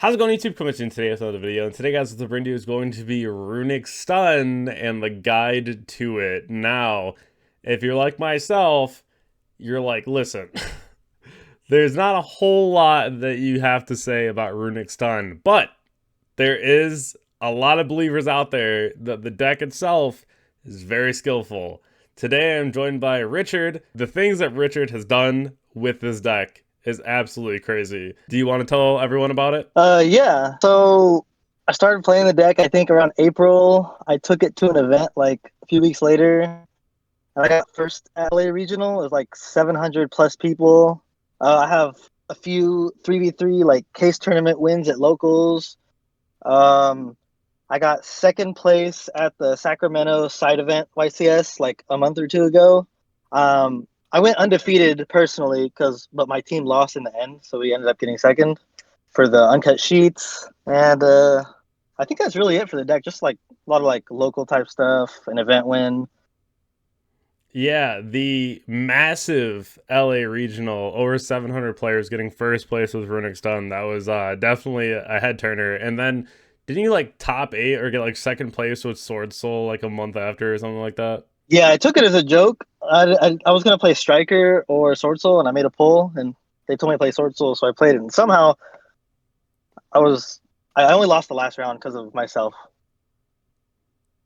How's it going, YouTube? Coming to today with another video. And today, guys, what the bring to you is going to be Runick Stun and the guide to it. Now, if you're like myself, you're like, listen, there's not a whole lot that you have to say about Runick Stun, but there is a lot of believers out there that the deck itself is very skillful. Today, I'm joined by Richard. The things that Richard has done with this deck is absolutely crazy. Do you want to tell everyone about it? Yeah. So I started playing the deck, I think around April. I took it to an event like a few weeks later. And I got first at LA Regional. It was like 700 plus people. I have a few 3v3 like case tournament wins at locals. Um, I got second place at the Sacramento side event YCS like a month or two ago. I went undefeated personally but my team lost in the end, so we ended up getting second for the uncut sheets. And I think that's really it for the deck. Just like a lot of like local type stuff, an event win. Yeah, the massive LA regional, over 700 players getting first place with Runix done. That was definitely a head turner. And then didn't you like top eight or get like second place with Sword Soul like a month after or something like that? Yeah, I took it as a joke. I was gonna play striker or sword soul, and I made a poll, and they told me to play sword soul, so I played it. And somehow I only lost the last round because of myself.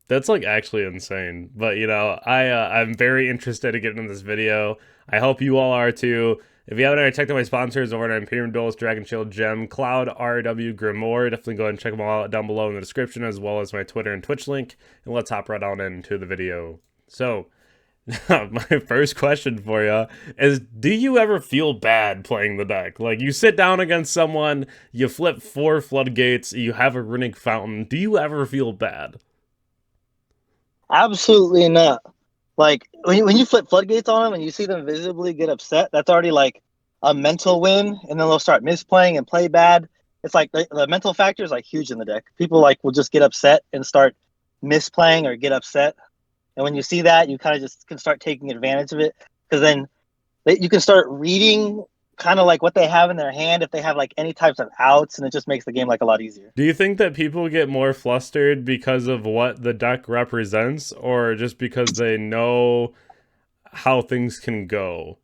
That's like actually insane. But I'm very interested in getting in this video. I hope you all are too. If you haven't already checked out my sponsors over at Imperium Duels, Dragonshield, Gem, Cloud, RW, Grimoire, definitely go ahead and check them all out down below in the description, as well as my Twitter and Twitch link. And let's hop right on into the video. So, my first question for you is, do you ever feel bad playing the deck? Like, you sit down against someone, you flip 4 floodgates, you have a Runick fountain. Do you ever feel bad? Absolutely not. Like when you flip floodgates on them and you see them visibly get upset, that's already like a mental win, and then they'll start misplaying and play bad. It's like the mental factor is like huge in the deck. People like will just get upset and start misplaying or get upset. And when you see that, you kind of just can start taking advantage of it, because then you can start reading kind of like what they have in their hand, if they have like any types of outs, and it just makes the game like a lot easier. Do you think that people get more flustered because of what the deck represents, or just because they know how things can go?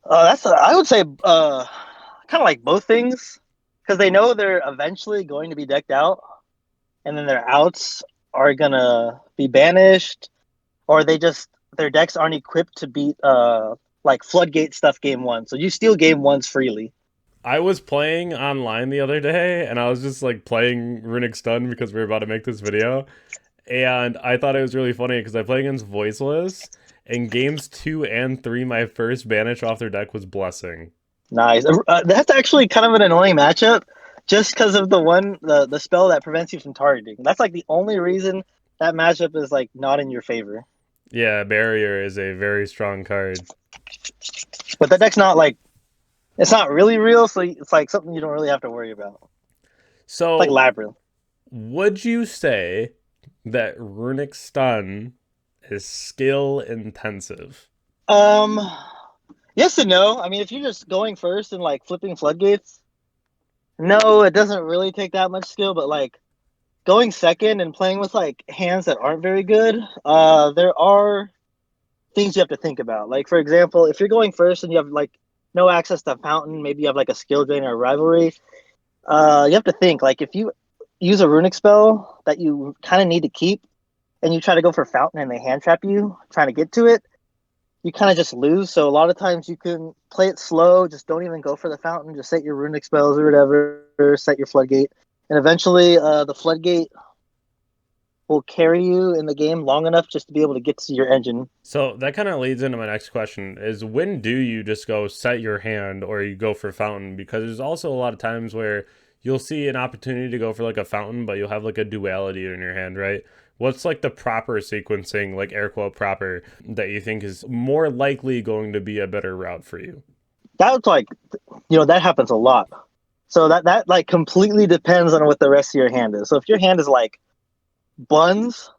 I would say kind of like both things, because they know they're eventually going to be decked out, and then their outs are gonna be banished, or their decks aren't equipped to beat like floodgate stuff game one. So you steal game ones freely. I was playing online the other day, and I was just like playing Runic Stun because we were about to make this video, and I thought it was really funny because I play against Voiceless. In games 2 and 3, my first banish off their deck was Blessing. Nice. That's actually kind of an annoying matchup, just because of the spell that prevents you from targeting. That's like the only reason that matchup is like not in your favor. Yeah, Barrier is a very strong card. But the deck's not like, it's not really real, so it's like something you don't really have to worry about. It's like So, Labyrinth. would you say that Runic Stun is skill intensive? Um, yes and no. I mean, if you're just going first and like flipping floodgates, no, it doesn't really take that much skill. But like going second and playing with like hands that aren't very good, there are things you have to think about. Like for example, if you're going first and you have like no access to fountain, maybe you have like a skill drain or a rivalry. You have to think, like, if you use a runic spell that you kind of need to keep, and you try to go for fountain and they hand trap you trying to get to it, you kind of just lose. So a lot of times you can play it slow, just don't even go for the fountain, just set your runic spells or whatever, set your floodgate, and eventually the floodgate will carry you in the game long enough just to be able to get to your engine. So that kind of leads into my next question is, when do you just go set your hand or you go for fountain? Because there's also a lot of times where you'll see an opportunity to go for like a fountain, but you'll have like a duality in your hand, right? What's like the proper sequencing, like air quote proper, that you think is more likely going to be a better route for you? That's like, that happens a lot. So that like completely depends on what the rest of your hand is. So if your hand is like buns,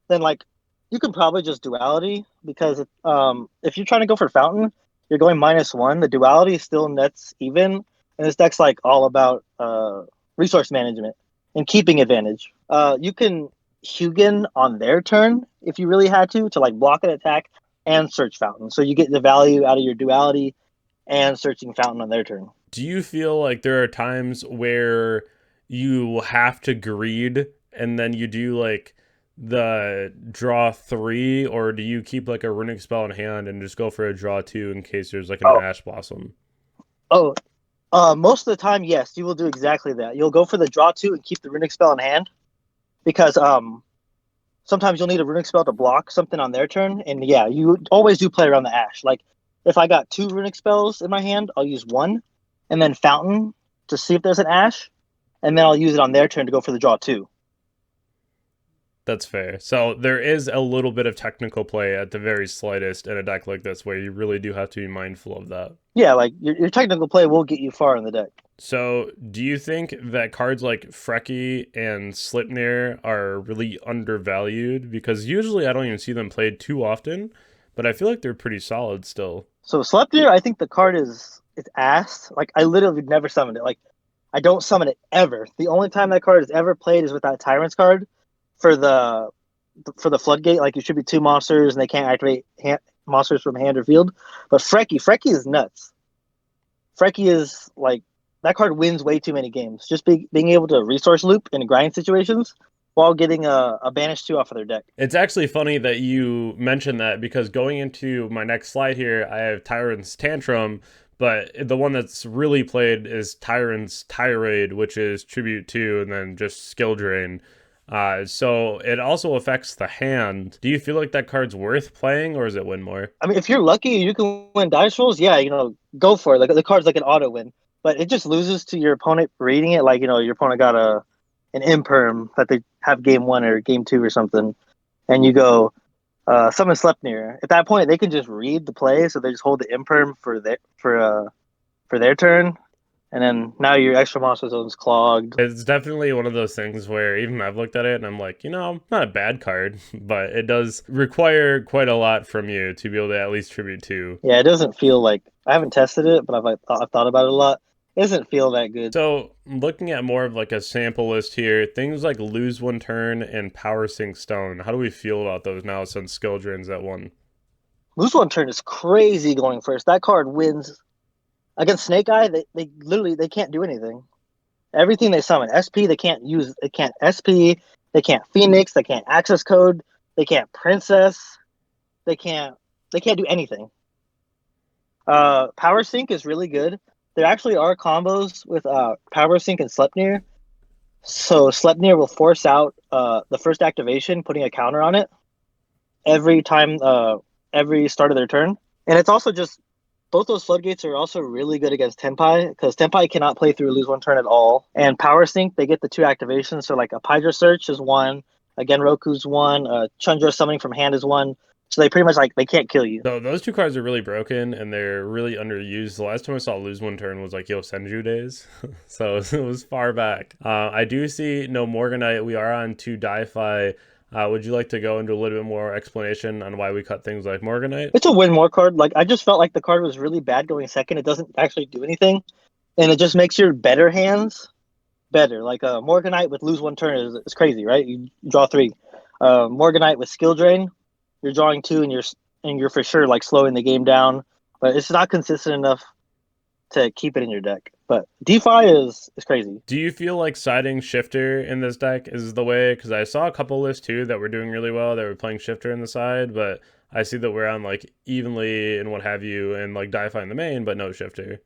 then like you can probably just duality, because if you're trying to go for fountain, you're going -1. The duality still nets even, and this deck's like all about resource management and keeping advantage. You can Hugin on their turn if you really had to like block an attack and search fountain, so you get the value out of your duality and searching fountain on their turn. Do you feel like there are times where you have to greed and then you do like the draw three, or do you keep like a runic spell in hand and just go for a draw two in case there's like an Oh, ash blossom? oh, most of the time, yes, you will do exactly that. You'll go for the draw two and keep the runic spell in hand because sometimes you'll need a runic spell to block something on their turn, and yeah, you always do play around the ash. Like if I got two runic spells in my hand, I'll use one, and then fountain to see if there's an ash, and then I'll use it on their turn to go for the draw two. That's fair. So there is a little bit of technical play at the very slightest in a deck like this where you really do have to be mindful of that. Yeah, like your technical play will get you far in the deck. So, do you think that cards like Frecky and Slipnir are really undervalued? Because usually I don't even see them played too often, but I feel like they're pretty solid still. So Sleipnir, I think the card is ass. Like I literally never summoned it. Like I don't summon it ever. The only time that card is ever played is with that Tyrant's card for the floodgate. Like you should be two monsters and they can't activate monsters from hand or field. But Frecky is nuts. Frecky is like that card wins way too many games. Just being able to resource loop in grind situations while getting a banish two off of their deck. It's actually funny that you mentioned that because going into my next slide here, I have Tyrant's Tantrum, but the one that's really played is Tyrant's Tirade, which is Tribute 2 and then just Skill Drain. So it also affects the hand. Do you feel like that card's worth playing, or is it win more? I mean, if you're lucky, you can win dice rolls. Yeah, go for it. Like the card's like an auto win, but it just loses to your opponent reading it. Like your opponent got an Imperm that they have game one or game two or something, and you go summon Sleipnir. At that point, they can just read the play, so they just hold the Imperm for their turn, and then now your extra monster zone's clogged. It's definitely one of those things where even I've looked at it and I'm like, not a bad card, but it does require quite a lot from you to be able to at least tribute to. Yeah, it doesn't feel like I haven't tested it, but I've thought about it a lot. It doesn't feel that good. So looking at more of like a sample list here, things like lose one turn and power sink stone. How do we feel about those now since skill drains at one? Lose one turn is crazy going first. That card wins against Snake Eye. They literally they can't do anything. Everything they summon, SP they can't use. They can't SP. They can't Phoenix. They can't access code. They can't Princess. They can't do anything. Power Sync is really good. There actually are combos with Power Sync and Sleipnir. So Sleipnir will force out the first activation, putting a counter on it every time, every start of their turn. And it's also just both those floodgates are also really good against Tenpai because Tenpai cannot play through lose one turn at all. And Power Sync, they get the two activations. So like a Hydra Search is one, a Genroku's one, Chundra Summoning from hand is one. So they pretty much they can't kill you. So those two cards are really broken and they're really underused. The last time I saw lose one turn was like Yosenju days, so it was far back. I do see no Morganite. We are on 2 Di-Fi. Would you like to go into a little bit more explanation on why we cut things like Morganite? It's a win more card. Like I just felt like the card was really bad going second. It doesn't actually do anything, and it just makes your better hands better. Like Morganite with lose one turn is crazy, right? You draw 3. Morganite with skill drain, you're drawing 2, and you're for sure like slowing the game down. But it's not consistent enough to keep it in your deck. But DeFi is crazy. Do you feel like siding Shifter in this deck is the way? Because I saw a couple lists too that were doing really well. That were playing Shifter in the side, but I see that we're on like evenly and what have you, and like DeFi in the main, but no Shifter.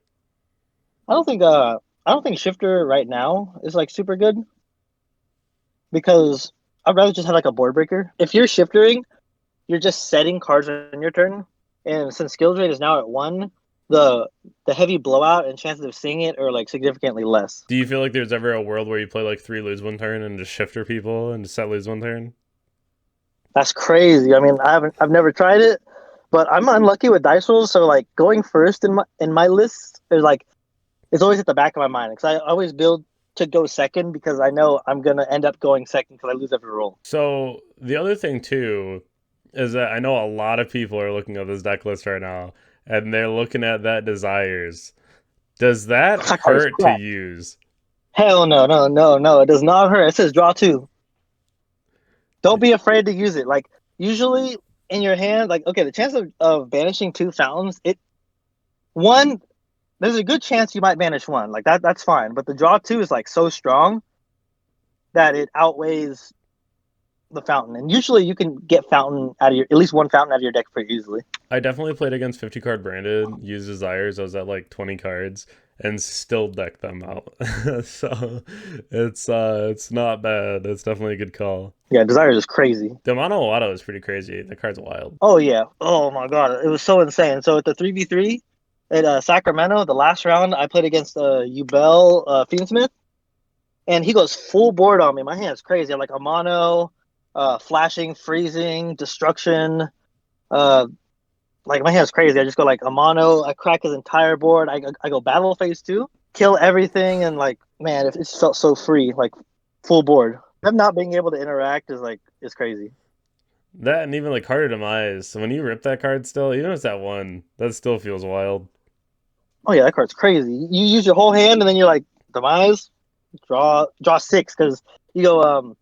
I don't think Shifter right now is like super good because I'd rather just have like a board breaker. If you're shiftering, you're just setting cards on your turn, and since skill rate is now at 1, the heavy blowout and chances of seeing it are like significantly less. Do you feel like there's ever a world where you play like 3 lose one turn and just shifter people and just set lose one turn? That's crazy. I mean, I've never tried it, but I'm unlucky with dice rolls. So like going first in my list is like it's always at the back of my mind because I always build to go second because I know I'm gonna end up going second because I lose every roll. So the other thing too is that I know a lot of people are looking at this deck list right now and they're looking at that desires. Does that That card is hurt to crap. use? Hell no, no, no, no. It does not hurt. It says draw two. Don't be afraid to use it. Like usually in your hand, like okay, the chance of banishing two fountains, one there's a good chance you might banish one. Like that's fine. But the draw two is like so strong that it outweighs the fountain. And usually you can get fountain out of your at least one fountain out of your deck pretty easily. I definitely played against 50 card branded, used desires. I was at like 20 cards and still decked them out. So it's not bad. It's definitely a good call. Yeah, Desire is crazy. The mono Watto is pretty crazy. The card's wild. Oh yeah. Oh my god. It was so insane. So at the 3v3 at Sacramento, the last round I played against Ubel Fiendsmith, and he goes full board on me. My hand's crazy. I'm like a mono, flashing, freezing, destruction. Uh, like my hand's crazy. I just go like a mono. I crack his entire board. I go battle phase two, kill everything, and like man, it just felt so free, like full board. Them not being able to interact is crazy. That and even like harder demise. So when you rip that card still, even if it's that one, that still feels wild. Oh yeah, that card's crazy. You use your whole hand, and then you're like demise, draw six because you go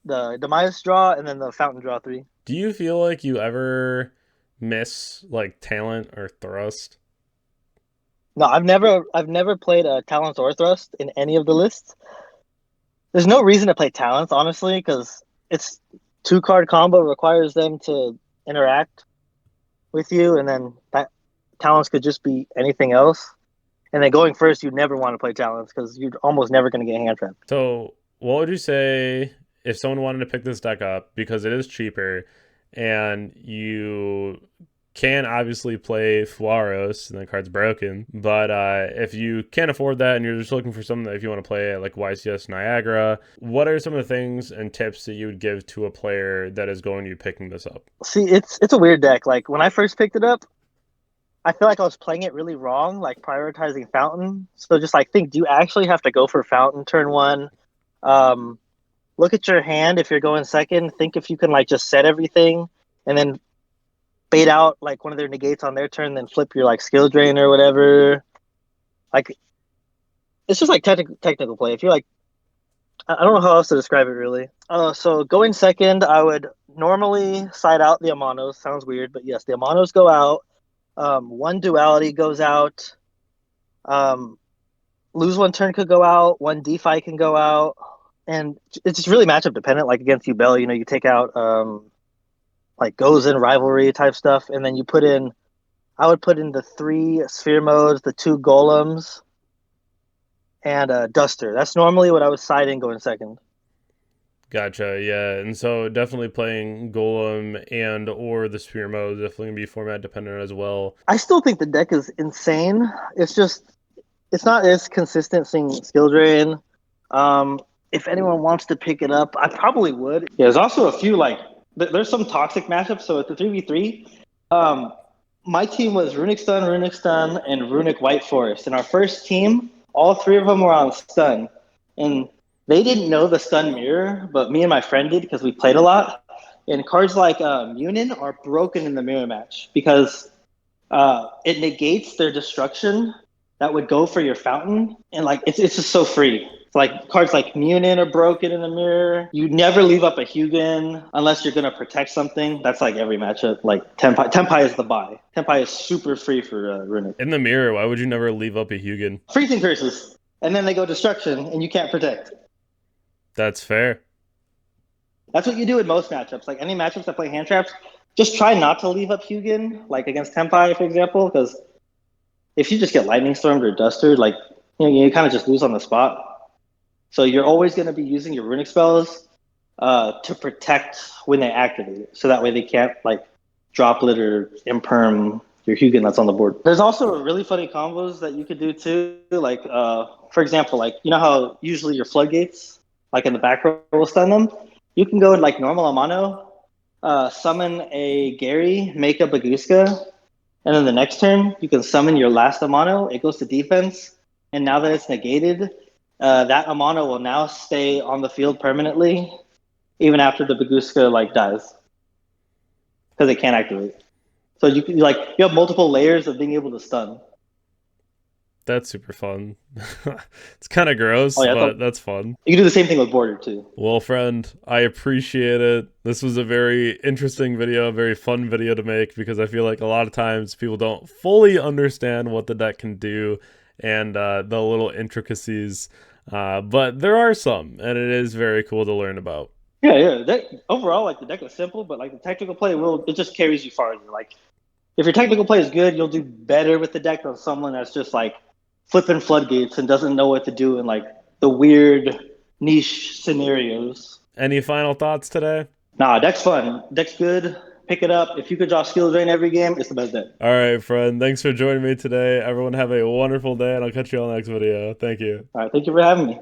the demise draw and then the fountain draw three. Do you feel like you ever miss like talent or thrust? No, I've never played a talents or thrust in any of the lists. There's no reason to play talents, honestly, because it's two card combo requires them to interact with you, and then that talents could just be anything else. And then going first, you never want to play talents because you're almost never going to get hand trapped. So what would you say if someone wanted to pick this deck up because it is cheaper and you can obviously play Fuaros and the card's broken, but if you can't afford that and you're just looking for something that if you want to play like YCS Niagara, what are some of the things and tips that you would give to a player that is going to be picking this up? See, it's a weird deck. Like when I first picked it up, I feel like I was playing it really wrong, like prioritizing Fountain. So just like think, do you actually have to go for Fountain turn one? Um, Look at your hand if you're going second. Think if you can like just set everything and then bait out like one of their negates on their turn, then flip your like skill drain or whatever. Like it's just like technical play. If you're like, I don't know how else to describe it really. So going second, I would normally side out the Amanos. Sounds weird, but yes, the Amanos go out. One duality goes out. Um, Lose one turn could go out. One DeFi can go out, and it's just really matchup dependent. Like against Ubel, you take out like goes in rivalry type stuff, and then you put in. I would put in the three sphere modes, the two golems, and a duster. That's normally what I was siding going second. Gotcha, yeah, and so definitely playing Golem and or the Spear mode is definitely gonna be format dependent as well. I still think the deck is insane. It's just it's not as consistent seeing skill drain. If anyone wants to pick it up, I probably would. Yeah, there's also a few like there's some toxic matchups. So at the 3v3, my team was Runick Stun, and Runick White Forest. In our first team, all three of them were on stun, and they didn't know the stun mirror, but me and my friend did because we played a lot. And cards like Munin are broken in the mirror match because it negates their destruction that would go for your fountain, and like it's just so free. It's like cards like Munin are broken in the mirror. You never leave up a Hugin unless you're gonna protect something. That's like every matchup. Like Tempai is the buy. Tempai is super free for Runic. In the mirror, why would you never leave up a Hugin? Freezing curses, and then they go destruction, and you can't protect. That's fair. That's what you do in most matchups. Like any matchups that play hand traps, just try not to leave up Hugin, like against Tempai, for example, because if you just get lightning stormed or dustered, like you kind of just lose on the spot. So you're always going to be using your runic spells to protect when they activate, so that way they can't like droplet or imperm your Hugin that's on the board. There's also really funny combos that you could do too, like for example, like you know how usually your floodgates, like in the back row, will stun them. You can go in like normal Amano, summon a Gary, make a Baguska, and then the next turn, you can summon your last Amano. It goes to defense. And now that it's negated, that Amano will now stay on the field permanently, even after the Baguska like dies. Because it can't activate. So you have multiple layers of being able to stun. That's super fun. It's kind of Oh gross, yeah, but that's fun. you can do the same thing with border too. Well, friend, I appreciate it. This was a very interesting video, a very fun video to make because I feel like a lot of times people don't fully understand what the deck can do and the little intricacies. But there are some, and it is very cool to learn about. Yeah, yeah. Overall, like the deck is simple, but like the technical play will it just carries you farther. Like if your technical play is good, you'll do better with the deck than someone that's just like flipping floodgates and doesn't know what to do in like the weird niche scenarios. Any final thoughts today? Nah, deck's fun. Deck's good. Pick it up. If you could draw skill drain every game, it's the best deck. All right, friend. Thanks for joining me today. Everyone have a wonderful day, and I'll catch you on the next video. Thank you. All right, thank you for having me.